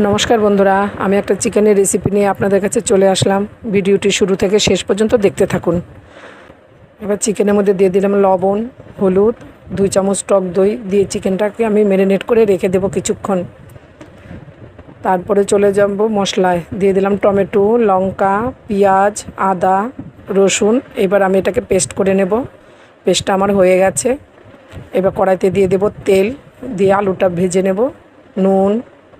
নমস্কার বন্ধুরা, আমি একটা চিকেনের রেসিপি নিয়ে আপনাদের কাছে চলে আসলাম। ভিডিওটি শুরু থেকে শেষ পর্যন্ত দেখতে থাকুন। এবার চিকেনের মধ্যে দিয়ে দিলাম লবণ, হলুদ, 2 চামচ টক দই দিয়ে চিকেনটাকে আমি ম্যারিনেট করে রেখে দেবো কিছুক্ষণ। তারপরে চলে যাব মশলায়। দিয়ে দিলাম টমেটো, লঙ্কা, পেঁয়াজ, আদা, রসুন। এবার আমি এটাকে পেস্ট করে নেব। পেস্টটা আমার হয়ে গেছে। এবার কড়াইতে দিয়ে দেব তেল, দিয়ে আলুটা ভেজে নেব। নুন,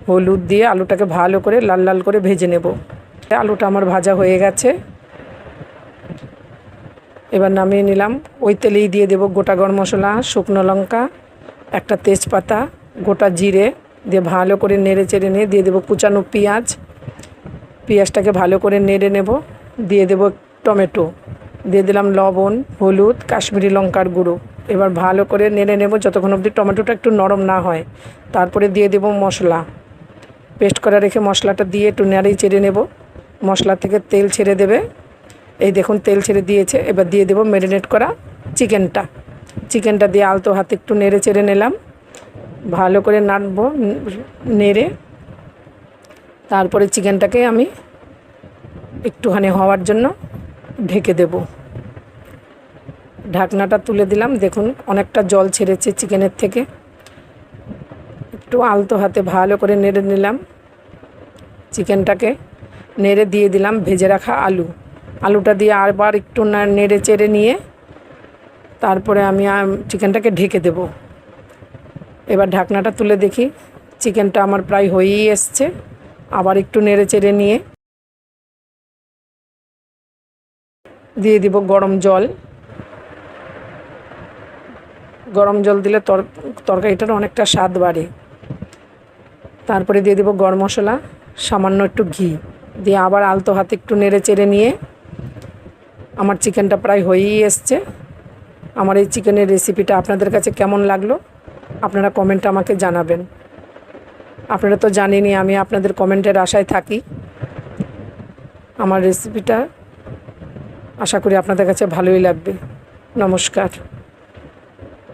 হলুদ দিয়ে আলুটাকে ভালো করে লাল লাল করে ভেজে নেব। আলুটা আমার ভাজা হয়ে গেছে। এবার নামিয়ে নিলাম। ওই তেলেই দিয়ে দেব গোটা গরম মশলা, শুকনো লঙ্কা, একটা তেজপাতা, গোটা জিরে দিয়ে ভালো করে নেড়ে চেড়ে নিয়ে দিয়ে দেব কুচানো পেঁয়াজ। পেঁয়াজটাকে ভালো করে নেড়ে নেব। দিয়ে দেব টমেটো, দিয়ে দিলাম লবণ, হলুদ, কাশ্মীরি লঙ্কার গুঁড়ো। এবার ভালো করে নেড়ে নেব যতক্ষণ অবধি টমেটোটা একটু নরম না হয়। তারপরে দিয়ে দেব মশলা, পেস্ট করে রেখে মশলাটা দিয়ে একটু নেড়েই চেড়ে নেব। মশলা থেকে তেল ছেড়ে দেবে। এই দেখুন তেল ছেড়ে দিয়েছে। এবার দিয়ে দেব ম্যারিনেট করা চিকেনটা দিয়ে আলতো হাতে একটু নেড়ে চেড়ে নিলাম। ভালো করে নাড়বো, নেড়ে তারপরে চিকেনটাকে আমি একটুখানি হওয়ার জন্য ঢেকে দেব। ঢাকনাটা তুলে দিলাম। দেখুন অনেকটা জল ছেড়েছে চিকেনের থেকে। একটু আলতো হাতে ভালো করে নেড়ে নিলাম। চিকেনটাকে নেড়ে দিয়ে দিলাম ভেজে রাখা আলুটা দিয়ে আবার একটু নেড়ে চেড়ে নিয়ে তারপরে আমি চিকেনটাকে ঢেকে দেব। এবার ঢাকনাটা তুলে দেখি চিকেনটা আমার প্রায় হয়েই এসছে। আবার একটু নেড়ে চেড়ে নিয়ে দিয়ে দিব গরম জল দিলে তরকারিটার অনেকটা স্বাদ বাড়ে। তারপরে দিয়ে দেব গরম মশলা, সামান্য একটু ঘি দিয়ে আবার আলতো হাতে একটু নেড়ে চেড়ে নিয়ে আমার চিকেনটা প্রায় হয়েই এসছে। আমার এই চিকেনের রেসিপিটা আপনাদের কাছে কেমন লাগলো আপনারা কমেন্টে আমাকে জানাবেন। আপনারা তো জানেনই আমি আপনাদের কমেন্টের আশায় থাকি। আমার রেসিপিটা আশা করি আপনাদের কাছে ভালোই লাগবে। নমস্কার।